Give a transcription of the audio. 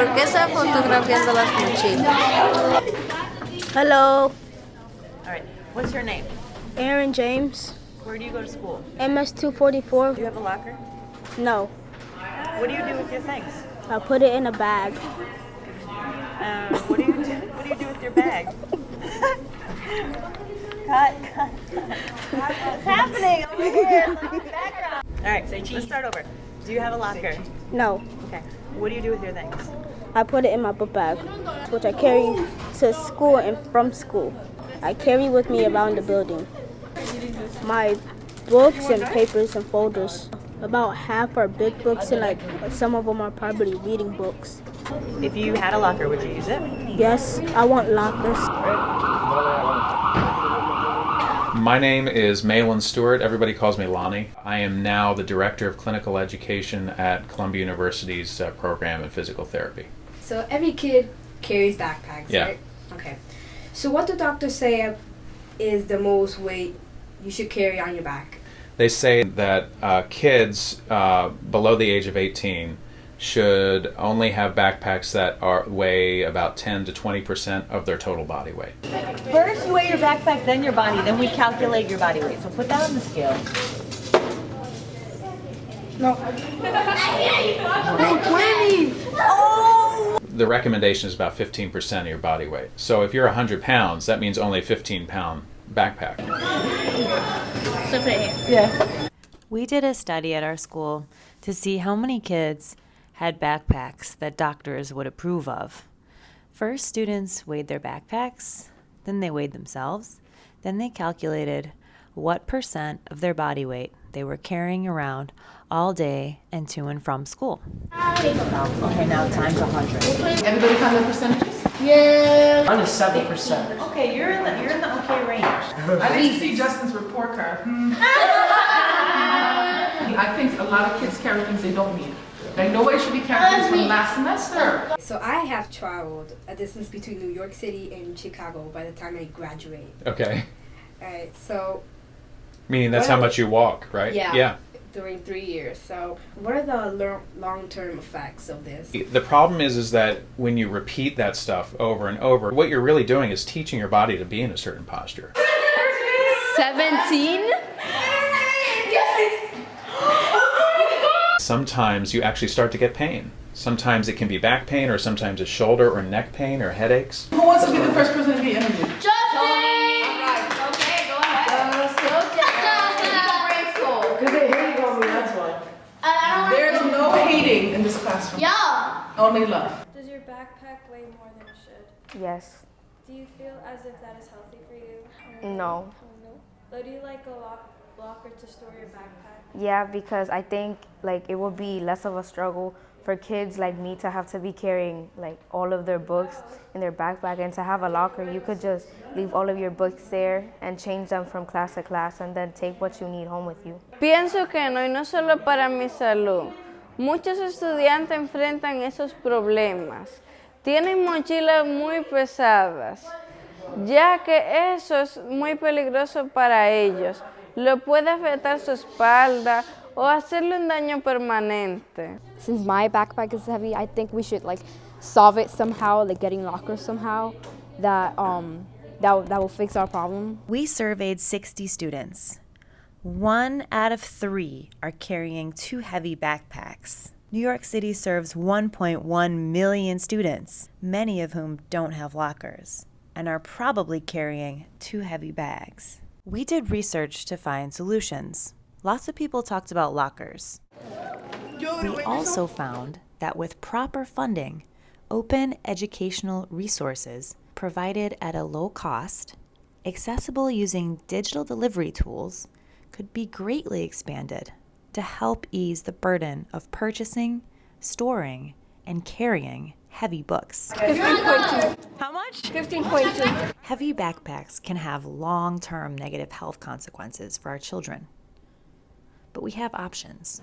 ¿Por qué está fotografiando las mochilas? Hello, All right. What's your name? Aaron James, Where do you go to school? MS 244. Do you have a locker? No, What do you do with your things? I put it in a bag. What do you do? What do you do with your bag? Cut. What's happening over here? Look at the background. All right. Let's start over. Do you have a locker? No, Okay. What do you do with your things? I put it in my book bag, which I carry to school and from school. I carry with me around the building. My books and papers and folders. About half are big books and like some of them are probably reading books. If you had a locker, would you use it? Yes, I want lockers. My name is Malin Stewart. Everybody calls me Lonnie. I am now the Director of Clinical Education at Columbia University's program in physical therapy. So every kid carries backpacks, Yeah. right? Okay. So what do doctors say is the most weight you should carry on your back? They say that kids below the age of 18 should only have backpacks that weigh about 10 to 20% of their total body weight. First, you weigh your backpack, then your body, then we calculate your body weight. So put that on the scale. No. 20! Oh! The recommendation is about 15% of your body weight. So if you're 100 pounds, that means only a 15-pound backpack. Yeah. We did a study at our school to see how many kids had backpacks that doctors would approve of. First, students weighed their backpacks, then they weighed themselves, then they calculated what percent of their body weight they were carrying around all day and to and from school. Okay, now times 100. Everybody found the percentages? Yeah. Mine is 7%. Okay, you're in the okay range. I need to see Justin's report card. I think a lot of kids carry things they don't need. Like nobody should be carrying things from last semester. So I have traveled a distance between New York City and Chicago by the time I graduate. Okay. Alright, so Meaning that's how much you walk, right? yeah, Yeah. during 3 years. So what are the long-term effects of this? The problem is that when you repeat that stuff over and over, what you're really doing is teaching your body to be in a certain posture. 17? Sometimes you actually start to get pain. Sometimes it can be back pain, or sometimes it's shoulder or neck pain or headaches. Who wants to be the first person to be interviewed? There's no hating in this classroom. Yeah. Only love. Does your backpack weigh more than it should? Yes. Do you feel as if that is healthy for you? No. No. But do you like a locker to store your backpack? Yeah, because I think like it would be less of a struggle for kids like me to have to be carrying like all of their books in their backpack, and to have a locker, you could just leave all of your books there and change them from class to class and then take what you need home with you. Pienso que no, y no solo para mi salud. Muchos estudiantes enfrentan esos problemas. Tienen mochilas muy pesadas, ya que eso es muy peligroso para ellos. Lo puede afectar su espalda o hacerle un daño permanente. Since my backpack is heavy, I think we should like solve it somehow, like getting lockers somehow that will fix our problem. We surveyed 60 students. 1 out of 3 are carrying too heavy backpacks. New York City serves 1.1 million students, many of whom don't have lockers and are probably carrying too heavy bags. We did research to find solutions. Lots of people talked about lockers. We also found that with proper funding, open educational resources provided at a low cost, accessible using digital delivery tools, could be greatly expanded to help ease the burden of purchasing, storing, and carrying heavy books. 15.2. How much? 15.2. Heavy backpacks can have long-term negative health consequences for our children. But we have options.